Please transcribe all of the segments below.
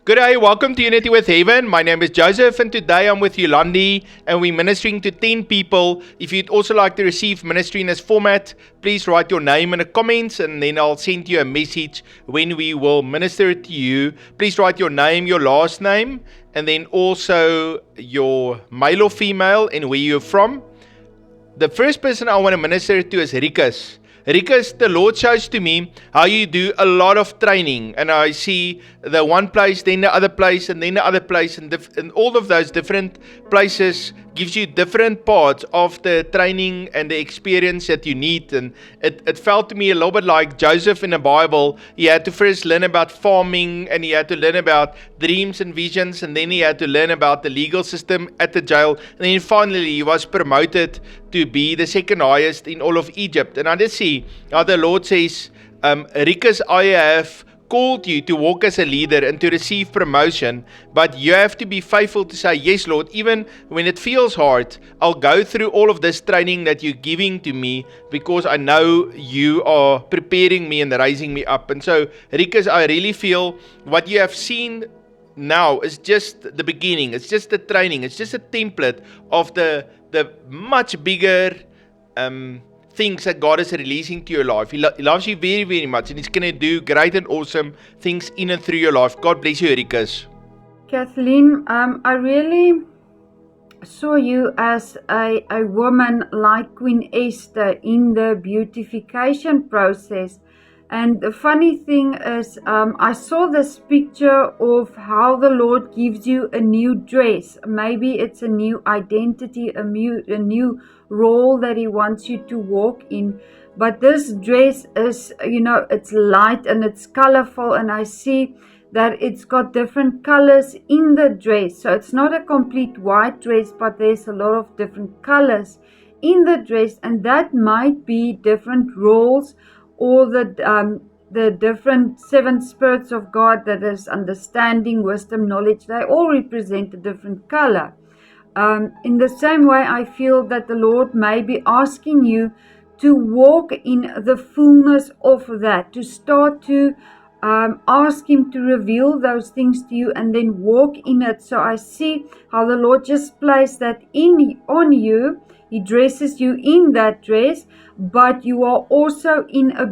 Good day, welcome to Unity with Heaven. My name is Joseph, and today I'm with Yolandi, and we're ministering to 10 people. If you'd also like to receive ministry in this format, please write your name in the comments, and then I'll send you a message when we will minister to you. Please write your name, your last name, and then also your male or female and where you're from. The first person I want to minister to is Rikus. Rikus, the Lord shows to me how you do a lot of training, and I see the one place, then the other place, and then the other place, and all of those different places gives you different parts of the training and the experience that you need. And it felt to me a little bit like Joseph in the Bible. He had to first learn about farming, and he had to learn about dreams and visions, and then he had to learn about the legal system at the jail, and then finally he was promoted to be the second highest in all of Egypt. And I just see how the Lord says, Rikus, I have called you to walk as a leader and to receive promotion, but you have to be faithful to say, yes, Lord, even when it feels hard, I'll go through all of this training that you're giving to me because I know you are preparing me and raising me up. And so, Rikus, I really feel what you have seen now is just the beginning. It's just the training. It's just a template of the much bigger things that God is releasing to your life. He loves you very, very much, and He's going to do great and awesome things in and through your life. God bless you, Rikus. Kathleen, I really saw you as a woman like Queen Esther in the beautification process. And the funny thing is, I saw this picture of how the Lord gives you a new dress. Maybe it's a new identity, a new role that He wants you to walk in. But this dress is, it's light and it's colorful, and I see that it's got different colors in the dress. So it's not a complete white dress, but there's a lot of different colors in the dress, and that might be different roles or the different seven spirits of God, that is understanding, wisdom, knowledge. They all represent a different color. In the same way, I feel that the Lord may be asking you to walk in the fullness of that, to start to ask Him to reveal those things to you and then walk in it. So I see how the Lord just placed that on you. He dresses you in that dress, but you are also in a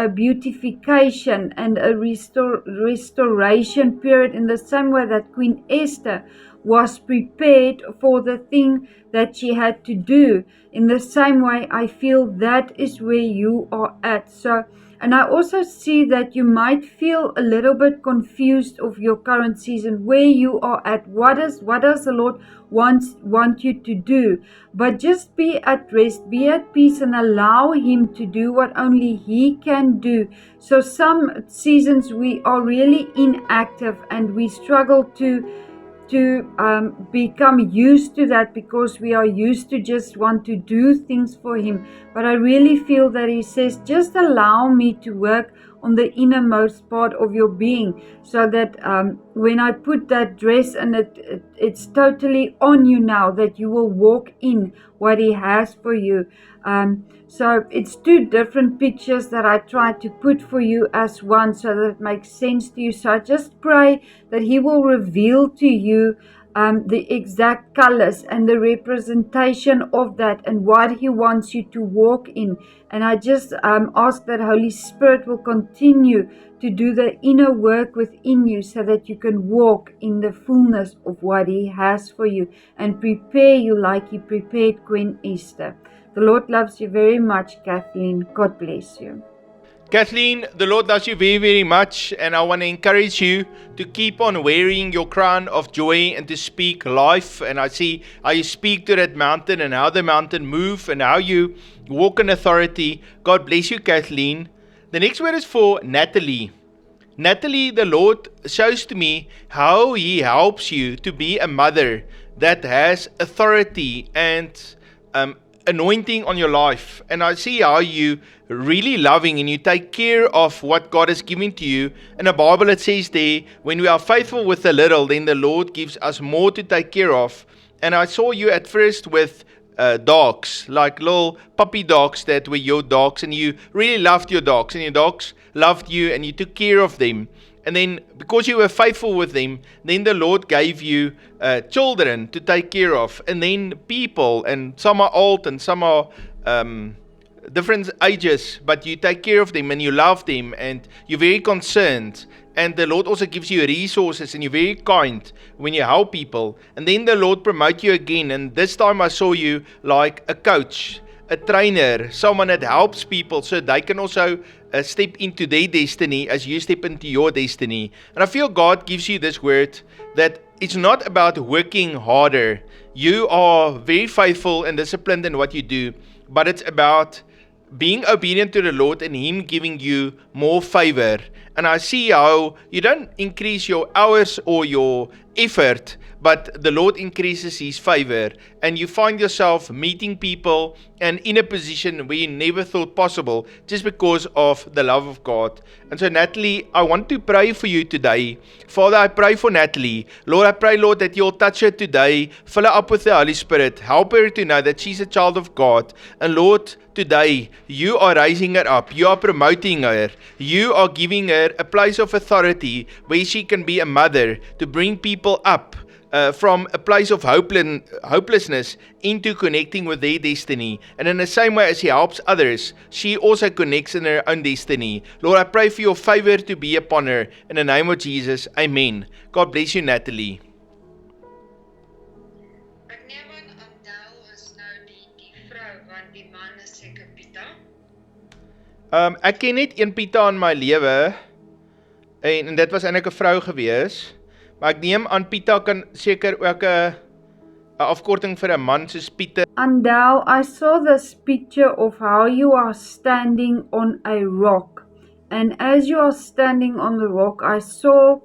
beautification and a restoration period, in the same way that Queen Esther was prepared for the thing that she had to do. In the same way, I feel that is where you are at. So, and I also see that you might feel a little bit confused of your current season, where you are at. What does the Lord want you to do? But just be at rest, be at peace, and allow Him to do what only He can do. So some seasons we are really inactive, and we struggle to become used to that, because we are used to just want to do things for Him. But I really feel that He says, just allow me to work on the innermost part of your being, so that when I put that dress, and it's totally on you now, that you will walk in what He has for you. So it's two different pictures that I try to put for you as one, so that it makes sense to you. So I just pray that He will reveal to you the exact colors and the representation of that, and what He wants you to walk in. And I just ask that Holy Spirit will continue to do the inner work within you, so that you can walk in the fullness of what He has for you, and prepare you like He prepared Queen Esther. The Lord loves you very much, Kathleen. God bless you. Kathleen, the Lord loves you very, very much, and I want to encourage you to keep on wearing your crown of joy and to speak life. And I see how you speak to that mountain, and how the mountain moves, and how you walk in authority. God bless you, Kathleen. The next word is for Natalie. Natalie, the Lord shows to me how He helps you to be a mother that has authority and anointing on your life. And I see how you really loving, and you take care of what God has given to you. In the Bible it says there, when we are faithful with a little, then the Lord gives us more to take care of. And I saw you at first with dogs, like little puppy dogs that were your dogs, and you really loved your dogs, and your dogs loved you, and you took care of them. And then because you were faithful with them, then the Lord gave you children to take care of, and then people, and some are old and some are different ages, but you take care of them and you love them and you're very concerned. And the Lord also gives you resources and you're very kind when you help people. And then the Lord promote you again. And this time I saw you like a coach, a trainer, someone that helps people so they can also step into their destiny as you step into your destiny. And I feel God gives you this word that it's not about working harder. You are very faithful and disciplined in what you do, but it's about being obedient to the Lord and Him giving you more favor. And I see how you don't increase your hours or your effort, but the Lord increases His favor, and you find yourself meeting people and in a position where you never thought possible just because of the love of God. And so Natalie, I want to pray for you today. Father, I pray for Natalie. Lord, I pray, Lord, that you'll touch her today, fill her up with the Holy Spirit, help her to know that she's a child of God. And Lord, today, you are raising her up, you are promoting her, you are giving her a place of authority where she can be a mother to bring people up from a place of hopelessness into connecting with their destiny. And in the same way as she helps others, she also connects in her own destiny. Lord, I pray for your favor to be upon her. In the name of Jesus, amen. God bless you, Natalie. Ek neem aan Adel is nou die vrou, want die man is seker Pieter. Ek ken net een Pieter in my lewe, en dit was eintlik 'n vrou gewees. Maar ek neem aan Pieter kan seker ook 'n afkorting vir 'n man soos Pieter. Andel, I saw this picture of how you are standing on a rock. And as you are standing on the rock, I saw,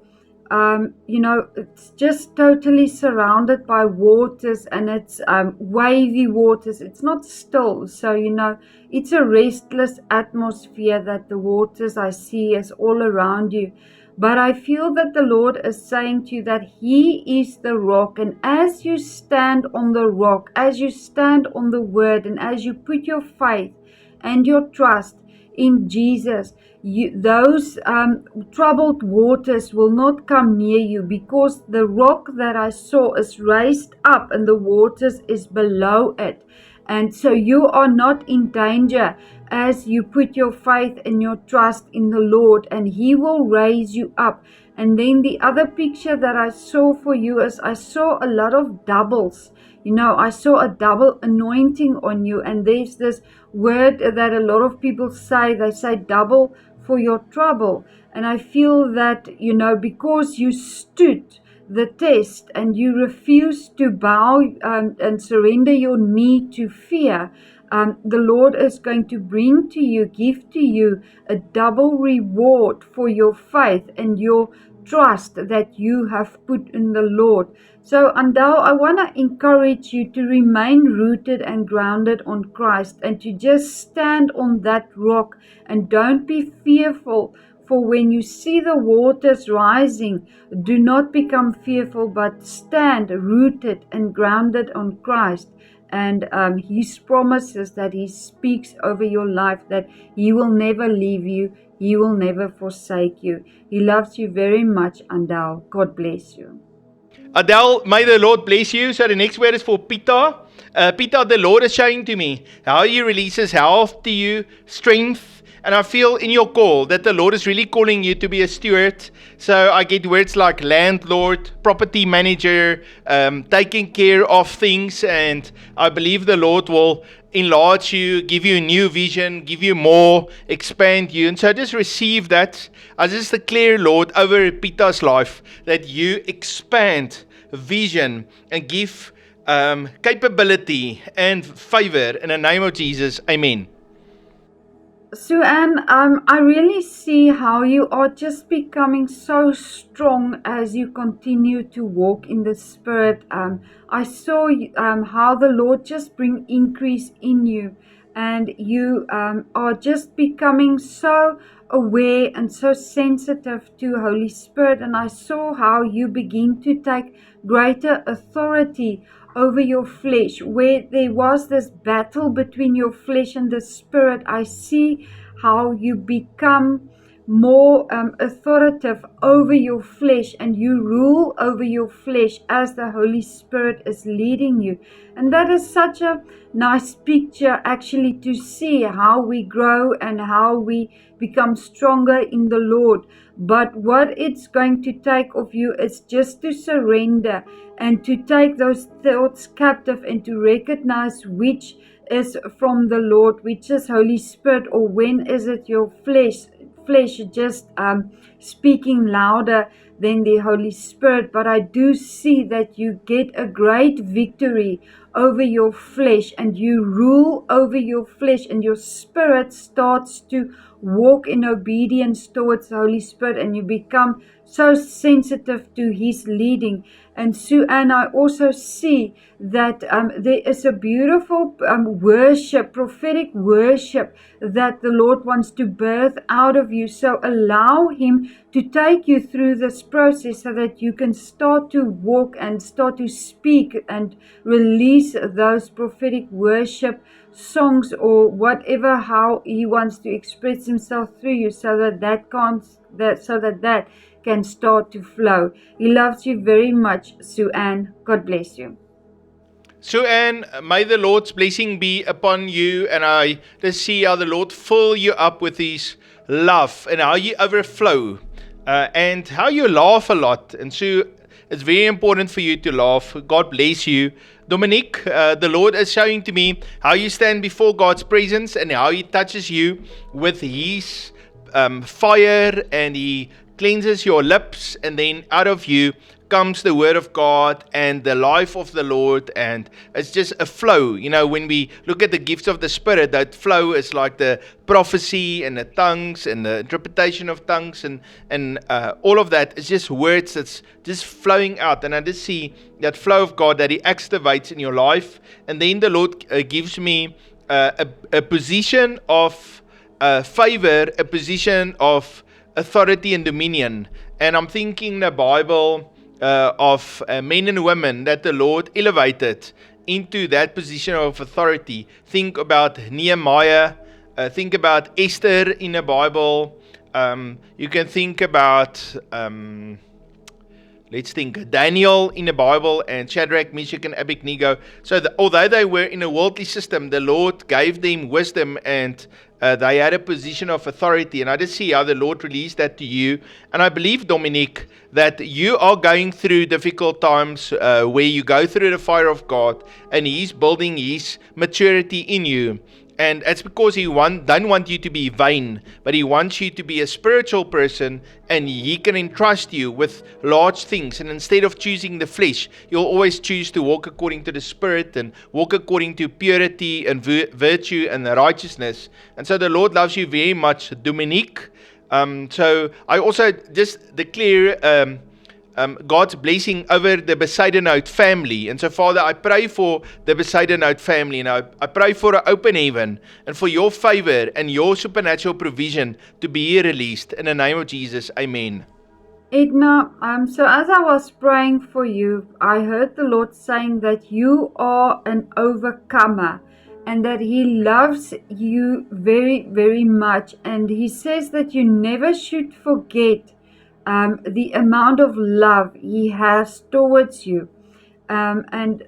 it's just totally surrounded by waters, and it's wavy waters. It's not still. So, it's a restless atmosphere that the waters I see is all around you. But I feel that the Lord is saying to you that He is the rock. And as you stand on the rock, as you stand on the word, and as you put your faith and your trust in Jesus, those troubled waters will not come near you, because the rock that I saw is raised up and the waters is below it. And so you are not in danger as you put your faith and your trust in the Lord, and He will raise you up. And then the other picture that I saw for you is I saw a lot of doubles. I saw a double anointing on you, and there's this word that a lot of people say, they say double for your trouble. And I feel that, because you stood the test and you refuse to bow and surrender your knee to fear, the Lord is going to bring to you, give to you a double reward for your faith and your trust that you have put in the Lord. So, Andal, I want to encourage you to remain rooted and grounded on Christ, and to just stand on that rock, and don't be fearful. For when you see the waters rising, do not become fearful, but stand rooted and grounded on Christ. And His promises that He speaks over your life, that He will never leave you, He will never forsake you. He loves you very much, Andal. God bless you. Adele, may the Lord bless you. So the next word is for Peter. Peter, the Lord is showing to me how He releases health to you, strength. And I feel in your call that the Lord is really calling you to be a steward. So I get words like landlord, property manager, taking care of things. And I believe the Lord will enlarge you, give you a new vision, give you more, expand you. And so just receive that. I just declare, Lord, over Peter's life, that you expand vision and give capability and favor in the name of Jesus. Amen. Sue-Ann, I really see how you are just becoming so strong as you continue to walk in the Spirit. I saw how the Lord just bring increase in you, and you are just becoming so aware and so sensitive to Holy Spirit. And I saw how you begin to take greater authority over your flesh, where there was this battle between your flesh and the Spirit. I see how you become more authoritative over your flesh, and you rule over your flesh as the Holy Spirit is leading you. And that is such a nice picture actually to see how we grow and how we become stronger in the Lord. But what it's going to take of you is just to surrender and to take those thoughts captive and to recognize which is from the Lord, which is Holy Spirit, or when is it your flesh just speaking louder than the Holy Spirit. But I do see that you get a great victory over your flesh, and you rule over your flesh, and your spirit starts to walk in obedience towards the Holy Spirit, and you become so sensitive to His leading. And Sue Ann, I also see that there is a beautiful worship, prophetic worship that the Lord wants to birth out of you. So allow Him to take you through this process so that you can start to walk and start to speak and release those prophetic worship songs, or whatever, how He wants to express Himself through you, so that can start to flow. He loves you very much, Sue Ann. God bless you. Sue Ann, may the Lord's blessing be upon you, and I just see how the Lord fill you up with His love and how you overflow, and how you laugh a lot. And Sue, it's very important for you to laugh. God bless you. Dominique, the Lord is showing to me how you stand before God's presence and how He touches you with His fire, and He cleanses your lips, and then out of you comes the word of God and the life of the Lord, and it's just a flow. You know, when we look at the gifts of the Spirit, that flow is like the prophecy and the tongues and the interpretation of tongues, and all of that is just words that's just flowing out. And I just see that flow of God that He activates in your life, and then the Lord gives me a position of favor, a position of authority and dominion. And I'm thinking the Bible of men and women that the Lord elevated into that position of authority. Think about Nehemiah, think about Esther in the Bible. You can think about let's think Daniel in the Bible, and Shadrach, Meshach, and Abednego. So although they were in a worldly system, the Lord gave them wisdom, and they had a position of authority. And I just see how the Lord released that to you. And I believe, Dominique, that you are going through difficult times where you go through the fire of God, and He's building His maturity in you. And it's because He doesn't want you to be vain, but He wants you to be a spiritual person, and He can entrust you with large things. And instead of choosing the flesh, you'll always choose to walk according to the Spirit and walk according to purity and virtue and righteousness. And so the Lord loves you very much, Dominique. So I also just declare God's blessing over the Bezuidenhout family. And so, Father, I pray for the Bezuidenhout family, and I pray for an open heaven and for your favor and your supernatural provision to be released. In the name of Jesus, amen. Edna, so as I was praying for you, I heard the Lord saying that you are an overcomer, and that He loves you very, very much. And He says that you never should forget the amount of love He has towards you. And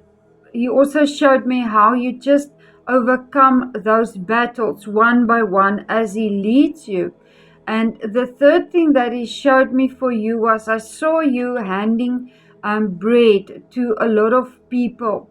He also showed me how you just overcome those battles one by one as He leads you. And the third thing that He showed me for you was I saw you handing bread to a lot of people.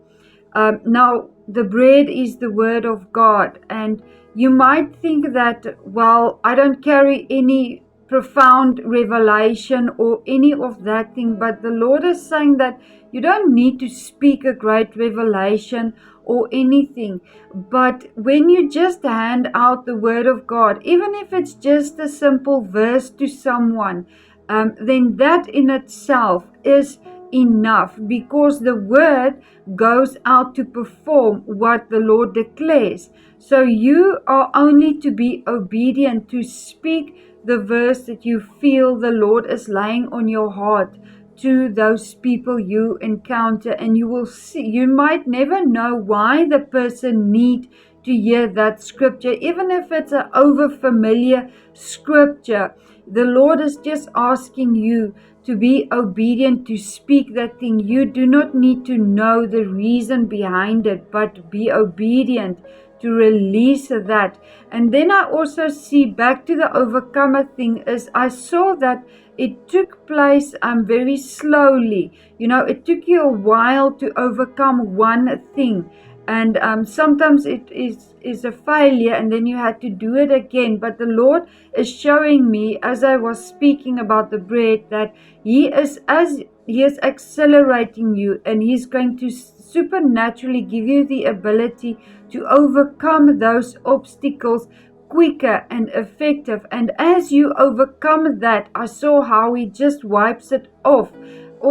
Now, the bread is the word of God, and you might think that, well, I don't carry any profound revelation or any of that thing, but the Lord is saying that you don't need to speak a great revelation or anything, but when you just hand out the word of God, even if it's just a simple verse to someone, then that in itself is enough, because the word goes out to perform what the Lord declares. So you are only to be obedient to speak the verse that you feel the Lord is laying on your heart to those people you encounter, and you will see, you might never know why the person need to hear that scripture, even if it's an over familiar scripture. The Lord is just asking you to be obedient, to speak that thing. You do not need to know the reason behind it, but be obedient to release that. And then I also see, back to the overcomer thing, is I saw that it took place very slowly. It took you a while to overcome one thing. And sometimes it is a failure, and then you had to do it again. But the Lord is showing me, as I was speaking about the bread, that He is accelerating you, and He's going to supernaturally give you the ability to overcome those obstacles quicker and effective. And as you overcome that, I saw how He just wipes it off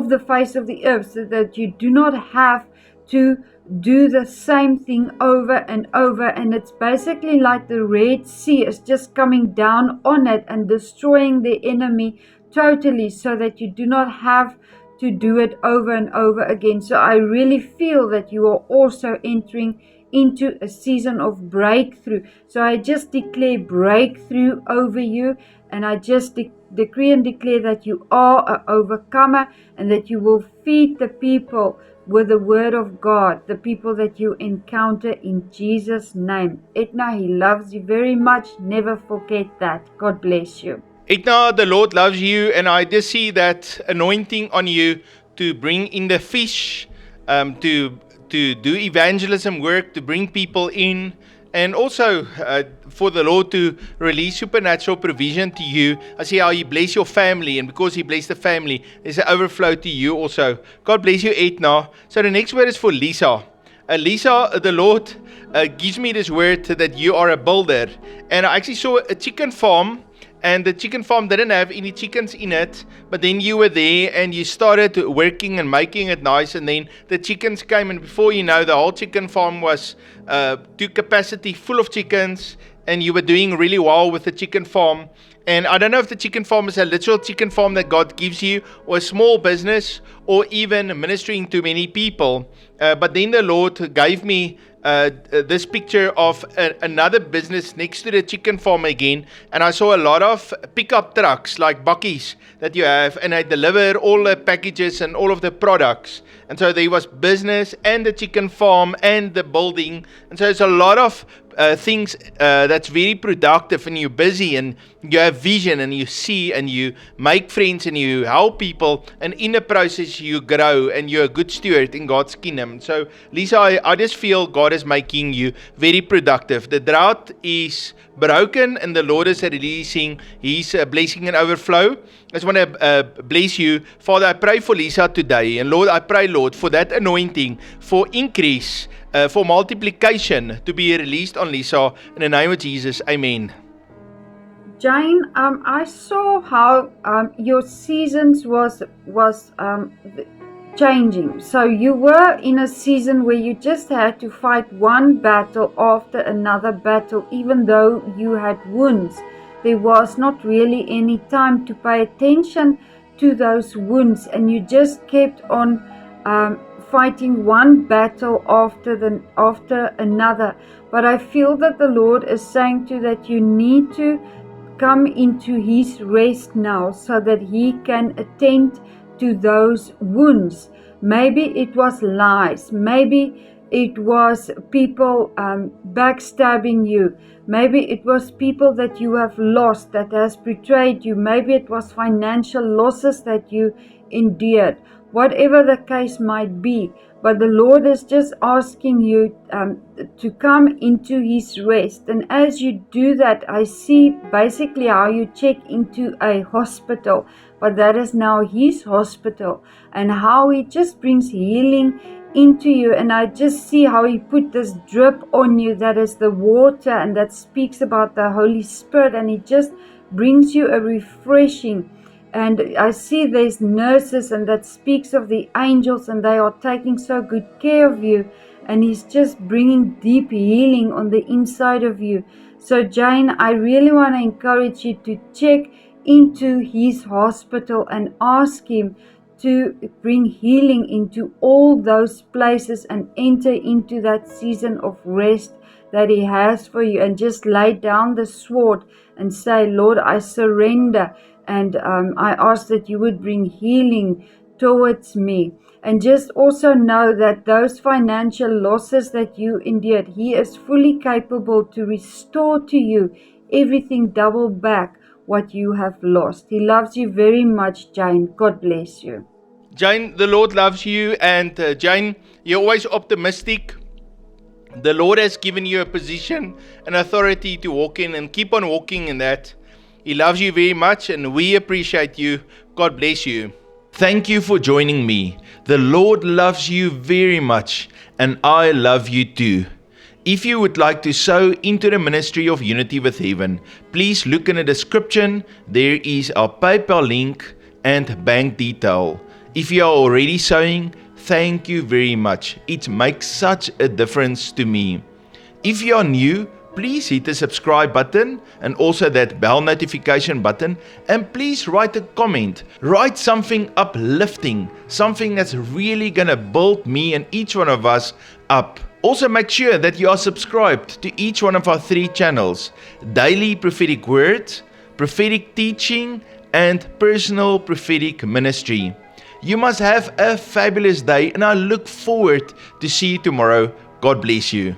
the face of the earth, so that you do not have to do the same thing over and over. And it's basically like the Red Sea is just coming down on it and destroying the enemy totally, so that you do not have to do it over and over again. So I really feel that you are also entering into a season of breakthrough. So I just declare breakthrough over you, and I just decree and declare that you are an overcomer, and that you will feed the people with the word of God, the people that you encounter, in Jesus' name. Edna, He loves you very much. Never forget that. God bless you. Edna, the Lord loves you, and I just see that anointing on you to bring in the fish, to do evangelism work, to bring people in, and also for the Lord to release supernatural provision to you. I see how He bless your family, and because He bless the family, there's an overflow to you also. God bless you, Edna. So the next word is for Lisa. Lisa, the Lord gives me this word that you are a builder, and I actually saw a chicken farm. And the chicken farm didn't have any chickens in it, but then you were there and you started working and making it nice, and then the chickens came, and before you know, the whole chicken farm was to capacity, full of chickens, and you were doing really well with the chicken farm. And I don't know if the chicken farm is a literal chicken farm that God gives you, or a small business, or even ministering to many people. But then the Lord gave me this picture of another business next to the chicken farm again, and I saw a lot of pickup trucks like bakkies that you have, and I deliver all the packages and all of the products. And so there was business and the chicken farm and the building, and so it's a lot of things that's very productive, and you're busy and you have vision and you see and you make friends and you help people, and in the process you grow and you're a good steward in God's kingdom. So Lisa, I just feel God is making you very productive. The drought is broken and the Lord is releasing His blessing and overflow. I just want to bless you. Father, I pray for Lisa today, and Lord, I pray, Lord, for that anointing, for increase, for multiplication to be released on Lisa, in the name of Jesus. Amen. Jane, I saw how your seasons was changing. So you were in a season where you just had to fight one battle after another battle, even though you had wounds. There was not really any time to pay attention to those wounds, and you just kept on fighting one battle after another. But I feel that the Lord is saying to you that you need to come into His rest now, so that He can attend to those wounds. Maybe it was lies, maybe it was people backstabbing you, maybe it was people that you have lost that has betrayed you, maybe it was financial losses that you endured, whatever the case might be. But the Lord is just asking you to come into His rest. And as you do that, I see basically how you check into a hospital, but that is now His hospital, and how He just brings healing into you. And I just see how He put this drip on you that is the water, and that speaks about the Holy Spirit, and He just brings you a refreshing. And I see there's nurses, and that speaks of the angels, and they are taking so good care of you, and He's just bringing deep healing on the inside of you. So Jane, I really want to encourage you to check into His hospital and ask Him to bring healing into all those places and enter into that season of rest that He has for you, and just lay down the sword and say, Lord, I surrender, and I ask that you would bring healing towards me. And just also know that those financial losses that you endured, He is fully capable to restore to you everything double back what you have lost. He loves you very much, Jane. God bless you. Jane, the Lord loves you, and Jane, you're always optimistic. The Lord has given you a position and authority to walk in, and keep on walking in that. He loves you very much, and we appreciate you. God bless you. Thank you for joining me. The Lord loves you very much, and I love you too. If you would like to sow into the ministry of Unity with Heaven, please look in the description. There is our PayPal link and bank detail. If you are already sowing, thank you very much. It makes such a difference to me. If you are new, please hit the subscribe button and also that bell notification button, and please write a comment. Write something uplifting, something that's really gonna build me and each one of us up. Also make sure that you are subscribed to each one of our 3 channels: Daily Prophetic Words, Prophetic Teaching, and Personal Prophetic Ministry. You must have a fabulous day, and I look forward to see you tomorrow. God bless you.